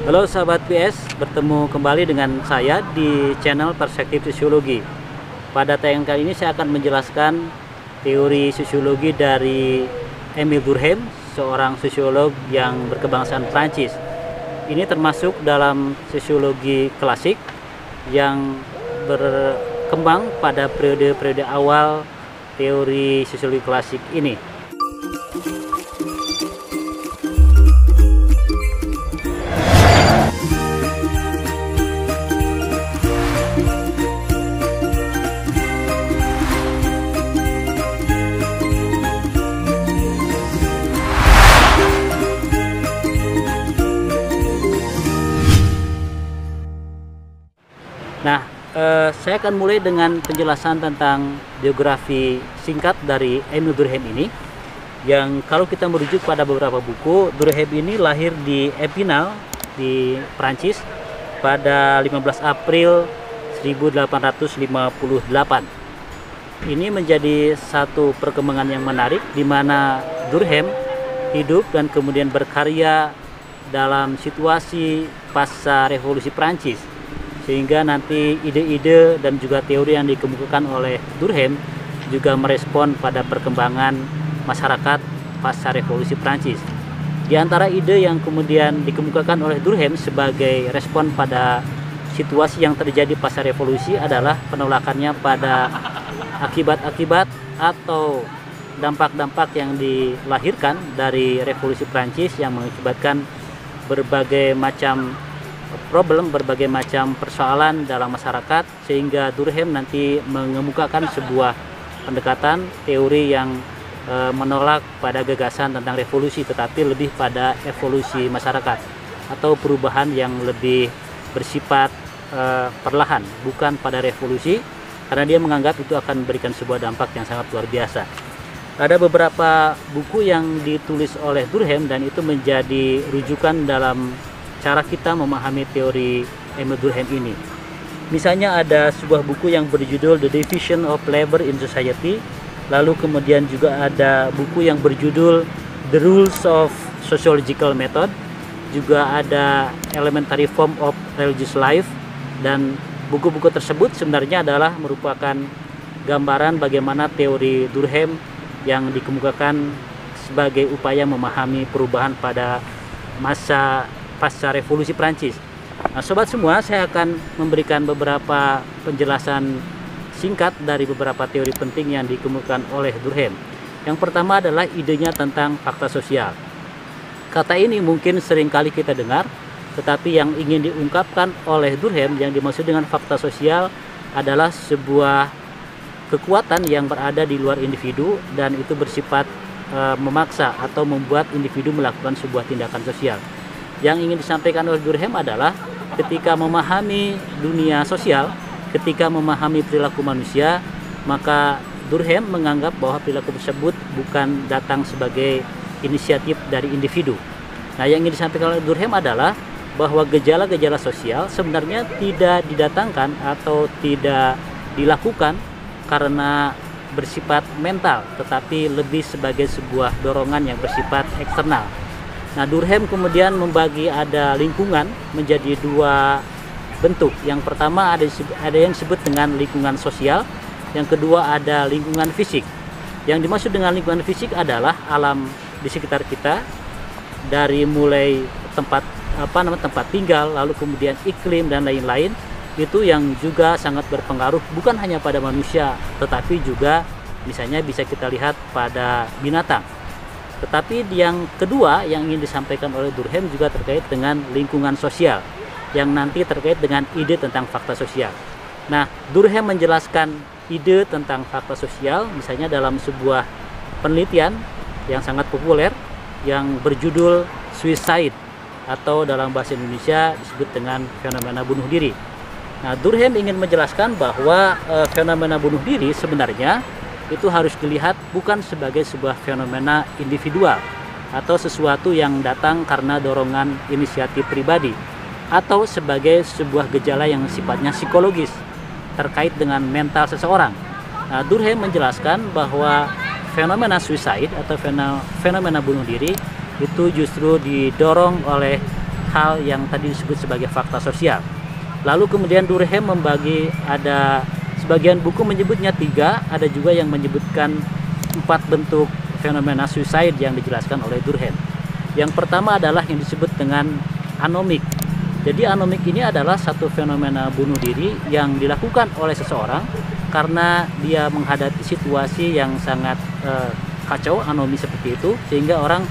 Halo sahabat PS, bertemu kembali dengan saya di channel Perspektif Sosiologi. Pada tayangan kali ini saya akan menjelaskan teori sosiologi dari Émile Durkheim, seorang sosiolog yang berkebangsaan Prancis. Ini termasuk dalam sosiologi klasik yang berkembang pada periode-periode awal teori sosiologi klasik ini. Nah, saya akan mulai dengan penjelasan tentang biografi singkat dari Émile Durkheim ini. Yang kalau kita merujuk pada beberapa buku, Durkheim ini lahir di Epinal di Prancis pada 15 April 1858. Ini menjadi satu perkembangan yang menarik di mana Durkheim hidup dan kemudian berkarya dalam situasi pasca revolusi Prancis. Sehingga nanti ide-ide dan juga teori yang dikemukakan oleh Durkheim juga merespon pada perkembangan masyarakat pasca revolusi Prancis. Di antara ide yang kemudian dikemukakan oleh Durkheim sebagai respon pada situasi yang terjadi pasca revolusi adalah penolakannya pada akibat-akibat atau dampak-dampak yang dilahirkan dari revolusi Prancis yang mengakibatkan berbagai macam problem, berbagai macam persoalan dalam masyarakat, sehingga Durkheim nanti mengemukakan sebuah pendekatan teori yang menolak pada gagasan tentang revolusi, tetapi lebih pada evolusi masyarakat atau perubahan yang lebih bersifat perlahan, bukan pada revolusi, karena dia menganggap itu akan memberikan sebuah dampak yang sangat luar biasa. Ada beberapa buku yang ditulis oleh Durkheim dan itu menjadi rujukan dalam cara kita memahami teori Émile Durkheim ini. Misalnya ada sebuah buku yang berjudul The Division of Labor in Society, lalu kemudian juga ada buku yang berjudul The Rules of Sociological Method, juga ada Elementary Form of Religious Life, dan buku-buku tersebut sebenarnya adalah merupakan gambaran bagaimana teori Durkheim yang dikemukakan sebagai upaya memahami perubahan pada masa pasca revolusi Prancis. Nah, sobat semua, saya akan memberikan beberapa penjelasan singkat dari beberapa teori penting yang dikemukakan oleh Durkheim. Yang pertama adalah idenya tentang fakta sosial. Kata ini mungkin sering kali kita dengar, tetapi yang ingin diungkapkan oleh Durkheim yang dimaksud dengan fakta sosial adalah sebuah kekuatan yang berada di luar individu dan itu bersifat memaksa atau membuat individu melakukan sebuah tindakan sosial. Yang ingin disampaikan oleh Durkheim adalah ketika memahami dunia sosial, ketika memahami perilaku manusia, maka Durkheim menganggap bahwa perilaku tersebut bukan datang sebagai inisiatif dari individu. Nah, yang ingin disampaikan oleh Durkheim adalah bahwa gejala-gejala sosial sebenarnya tidak didatangkan atau tidak dilakukan karena bersifat mental, tetapi lebih sebagai sebuah dorongan yang bersifat eksternal. Nah, Durkheim kemudian membagi ada lingkungan menjadi dua bentuk. Yang pertama ada yang disebut dengan lingkungan sosial, yang kedua ada lingkungan fisik. Yang dimaksud dengan lingkungan fisik adalah alam di sekitar kita, dari mulai tempat tinggal, lalu kemudian iklim dan lain-lain, itu yang juga sangat berpengaruh bukan hanya pada manusia, tetapi juga misalnya bisa kita lihat pada binatang. Tetapi yang kedua yang ingin disampaikan oleh Durkheim juga terkait dengan lingkungan sosial, yang nanti terkait dengan ide tentang fakta sosial. Nah, Durkheim menjelaskan ide tentang fakta sosial misalnya dalam sebuah penelitian yang sangat populer yang berjudul Suicide, atau dalam bahasa Indonesia disebut dengan fenomena bunuh diri. Nah, Durkheim ingin menjelaskan bahwa fenomena bunuh diri sebenarnya itu harus dilihat bukan sebagai sebuah fenomena individual atau sesuatu yang datang karena dorongan inisiatif pribadi, atau sebagai sebuah gejala yang sifatnya psikologis terkait dengan mental seseorang. Nah, Durkheim menjelaskan bahwa fenomena suicide atau fenomena bunuh diri itu justru didorong oleh hal yang tadi disebut sebagai fakta sosial. Lalu kemudian Durkheim membagi, ada sebagian buku menyebutnya 3, ada juga yang menyebutkan 4 bentuk fenomena suicide yang dijelaskan oleh Durkheim. Yang pertama adalah yang disebut dengan anomik. Jadi anomik ini adalah satu fenomena bunuh diri yang dilakukan oleh seseorang karena dia menghadapi situasi yang sangat kacau, anomi seperti itu, sehingga orang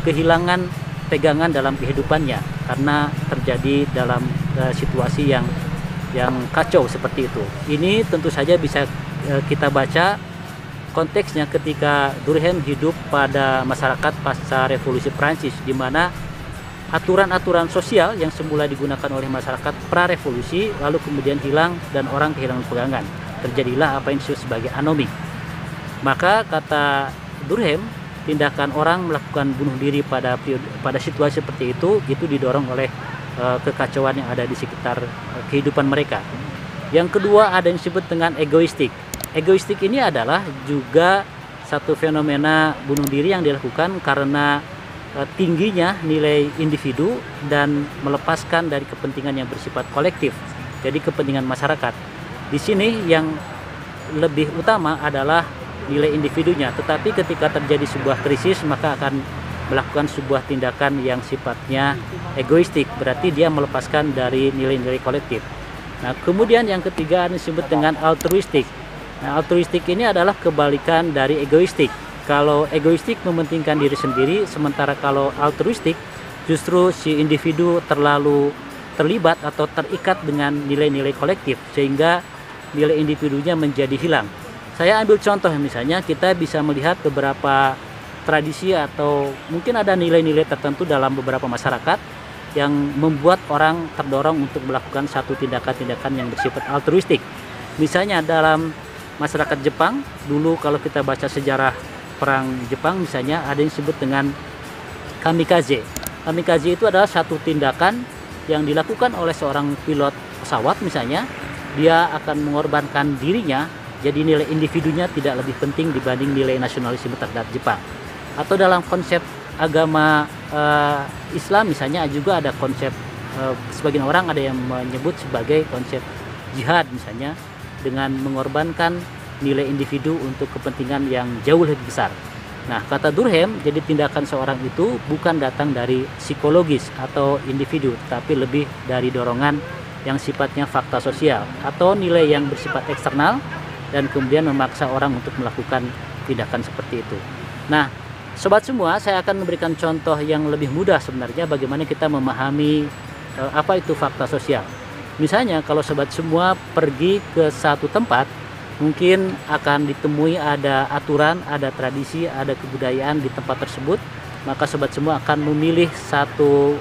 kehilangan pegangan dalam kehidupannya karena terjadi dalam situasi yang kacau seperti itu. Ini tentu saja bisa kita baca konteksnya ketika Durkheim hidup pada masyarakat pasca revolusi Prancis, di mana aturan-aturan sosial yang semula digunakan oleh masyarakat pra-revolusi lalu kemudian hilang dan orang kehilangan pegangan. Terjadilah apa yang disebut sebagai anomik. Maka kata Durkheim, tindakan orang melakukan bunuh diri pada situasi seperti itu didorong oleh kekacauan yang ada di sekitar kehidupan mereka. Yang kedua ada yang disebut dengan egoistik. Egoistik ini adalah juga satu fenomena bunuh diri yang dilakukan karena tingginya nilai individu dan melepaskan dari kepentingan yang bersifat kolektif, jadi kepentingan masyarakat. Di sini yang lebih utama adalah nilai individunya, tetapi ketika terjadi sebuah krisis maka akan melakukan sebuah tindakan yang sifatnya egoistik, berarti dia melepaskan dari nilai-nilai kolektif. Nah, kemudian yang ketiga disebut dengan altruistik. Nah, altruistik ini adalah kebalikan dari egoistik. Kalau egoistik mementingkan diri sendiri, sementara kalau altruistik justru si individu terlalu terlibat atau terikat dengan nilai-nilai kolektif sehingga nilai individunya menjadi hilang. Saya ambil contoh, misalnya kita bisa melihat beberapa tradisi atau mungkin ada nilai-nilai tertentu dalam beberapa masyarakat yang membuat orang terdorong untuk melakukan satu tindakan-tindakan yang bersifat altruistik. Misalnya dalam masyarakat Jepang, dulu kalau kita baca sejarah perang Jepang misalnya, ada yang disebut dengan kamikaze. Kamikaze itu adalah satu tindakan yang dilakukan oleh seorang pilot pesawat misalnya, dia akan mengorbankan dirinya, jadi nilai individunya tidak lebih penting dibanding nilai nasionalisme terhadap Jepang. Atau dalam konsep agama Islam misalnya juga ada konsep, sebagian orang ada yang menyebut sebagai konsep jihad misalnya, dengan mengorbankan nilai individu untuk kepentingan yang jauh lebih besar. Nah, kata Durkheim, jadi tindakan seorang itu bukan datang dari psikologis atau individu, tapi lebih dari dorongan yang sifatnya fakta sosial atau nilai yang bersifat eksternal dan kemudian memaksa orang untuk melakukan tindakan seperti itu. Nah, sobat semua, saya akan memberikan contoh yang lebih mudah sebenarnya bagaimana kita memahami apa itu fakta sosial. Misalnya kalau sobat semua pergi ke satu tempat, mungkin akan ditemui ada aturan, ada tradisi, ada kebudayaan di tempat tersebut, maka sobat semua akan memilih satu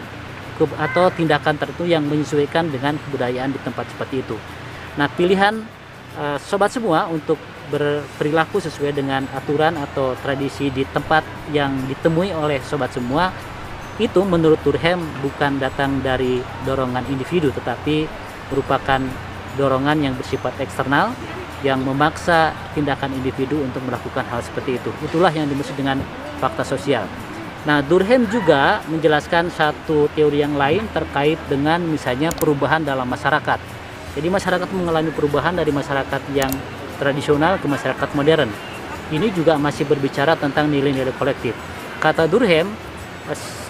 atau tindakan tertentu yang menyesuaikan dengan kebudayaan di tempat seperti itu. Nah, pilihan sobat semua untuk berperilaku sesuai dengan aturan atau tradisi di tempat yang ditemui oleh sobat semua itu menurut Durkheim bukan datang dari dorongan individu, tetapi merupakan dorongan yang bersifat eksternal yang memaksa tindakan individu untuk melakukan hal seperti itu. Itulah yang dimaksud dengan fakta sosial. Nah, Durkheim juga menjelaskan satu teori yang lain terkait dengan misalnya perubahan dalam masyarakat. Jadi masyarakat mengalami perubahan dari masyarakat yang tradisional ke masyarakat modern. Ini juga masih berbicara tentang nilai-nilai kolektif. Kata Durkheim,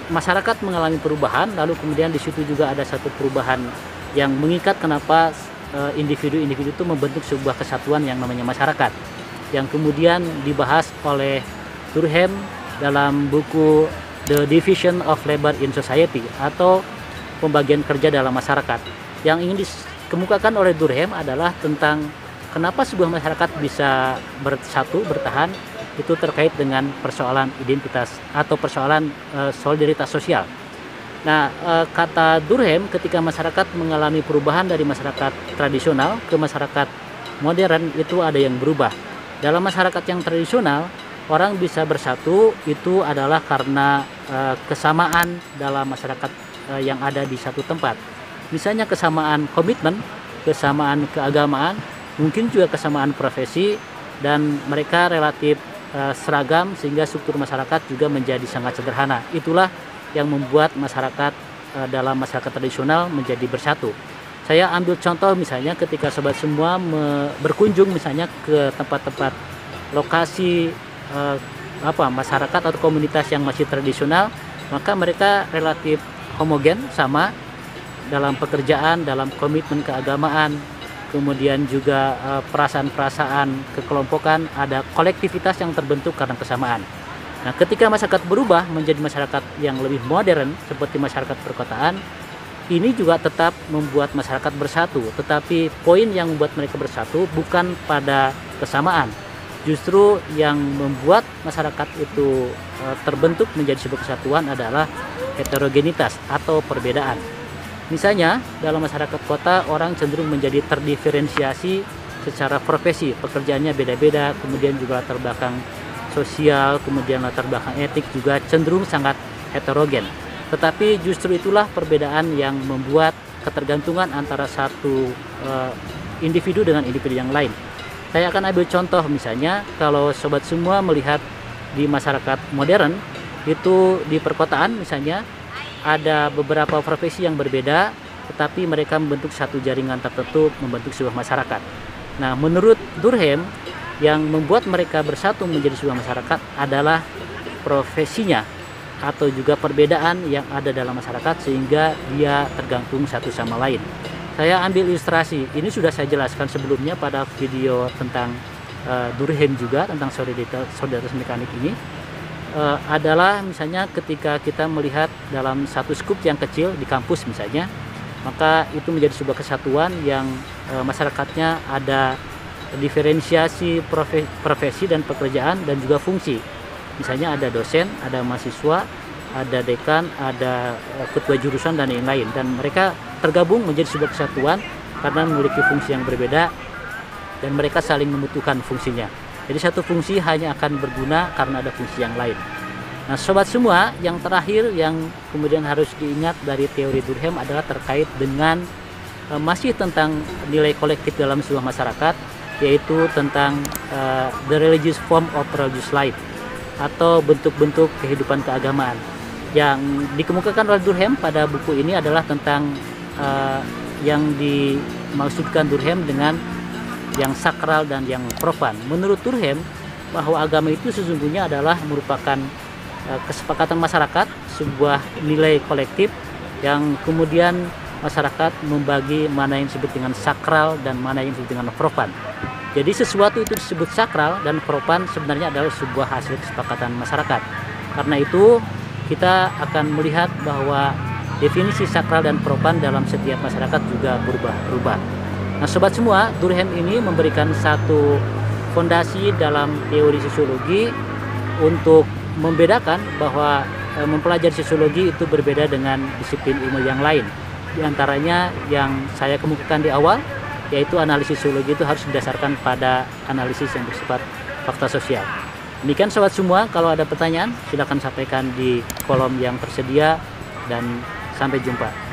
masyarakat mengalami perubahan, lalu kemudian di situ juga ada satu perubahan yang mengikat kenapa individu-individu itu membentuk sebuah kesatuan yang namanya masyarakat, yang kemudian dibahas oleh Durkheim dalam buku The Division of Labor in Society atau pembagian kerja dalam masyarakat. Yang ingin dikemukakan oleh Durkheim adalah tentang kenapa sebuah masyarakat bisa bersatu, bertahan, itu terkait dengan persoalan identitas atau persoalan solidaritas sosial. Nah, kata Durkheim, ketika masyarakat mengalami perubahan dari masyarakat tradisional ke masyarakat modern, itu ada yang berubah. Dalam masyarakat yang tradisional, orang bisa bersatu itu adalah karena kesamaan dalam masyarakat yang ada di satu tempat. Misalnya kesamaan komitmen, kesamaan keagamaan, mungkin juga kesamaan profesi, dan mereka relatif seragam sehingga struktur masyarakat juga menjadi sangat sederhana. Itulah yang membuat masyarakat dalam masyarakat tradisional menjadi bersatu. Saya ambil contoh misalnya ketika sobat semua berkunjung misalnya ke tempat-tempat lokasi masyarakat atau komunitas yang masih tradisional, maka mereka relatif homogen, sama dalam pekerjaan, dalam komitmen keagamaan, kemudian juga perasaan-perasaan kekelompokan, ada kolektivitas yang terbentuk karena kesamaan. Nah, ketika masyarakat berubah menjadi masyarakat yang lebih modern seperti masyarakat perkotaan, ini juga tetap membuat masyarakat bersatu, tetapi poin yang membuat mereka bersatu bukan pada kesamaan. Justru yang membuat masyarakat itu terbentuk menjadi sebuah kesatuan adalah heterogenitas atau perbedaan. Misalnya, dalam masyarakat kota orang cenderung menjadi terdiferensiasi secara profesi, pekerjaannya beda-beda, kemudian juga latar belakang sosial, kemudian latar belakang etik juga cenderung sangat heterogen. Tetapi justru itulah perbedaan yang membuat ketergantungan antara satu individu dengan individu yang lain. Saya akan ambil contoh misalnya kalau sobat semua melihat di masyarakat modern, itu di perkotaan misalnya ada beberapa profesi yang berbeda, tetapi mereka membentuk satu jaringan tertentu, membentuk sebuah masyarakat. Nah, menurut Durkheim, yang membuat mereka bersatu menjadi sebuah masyarakat adalah profesinya atau juga perbedaan yang ada dalam masyarakat sehingga dia tergantung satu sama lain. Saya ambil ilustrasi, ini sudah saya jelaskan sebelumnya pada video tentang Durkheim juga, tentang solidaritas mekanik ini. Adalah misalnya ketika kita melihat dalam satu skup yang kecil di kampus misalnya, maka itu menjadi sebuah kesatuan yang masyarakatnya ada diferensiasi profesi dan pekerjaan dan juga fungsi. Misalnya ada dosen, ada mahasiswa, ada dekan, ada ketua jurusan dan lain-lain, dan mereka tergabung menjadi sebuah kesatuan karena memiliki fungsi yang berbeda dan mereka saling membutuhkan fungsinya. Jadi satu fungsi hanya akan berguna karena ada fungsi yang lain. Nah, sobat semua, yang terakhir yang kemudian harus diingat dari teori Durkheim adalah terkait dengan masih tentang nilai kolektif dalam sebuah masyarakat, yaitu tentang the religious form of religious life atau bentuk-bentuk kehidupan keagamaan. Yang dikemukakan oleh Durkheim pada buku ini adalah tentang yang dimaksudkan Durkheim dengan yang sakral dan yang profan. Menurut Durkheim, bahwa agama itu sesungguhnya adalah merupakan kesepakatan masyarakat, sebuah nilai kolektif yang kemudian masyarakat membagi mana yang disebut dengan sakral dan mana yang disebut dengan profan. Jadi sesuatu itu disebut sakral dan profan sebenarnya adalah sebuah hasil kesepakatan masyarakat. Karena itu kita akan melihat bahwa definisi sakral dan profan dalam setiap masyarakat juga berubah-ubah. Nah, sobat semua, Durkheim ini memberikan satu fondasi dalam teori sosiologi untuk membedakan bahwa mempelajari sosiologi itu berbeda dengan disiplin ilmu yang lain. Di antaranya yang saya kemukakan di awal, yaitu analisis sosiologi itu harus berdasarkan pada analisis yang bersifat fakta sosial. Demikian sobat semua, kalau ada pertanyaan silakan sampaikan di kolom yang tersedia dan sampai jumpa.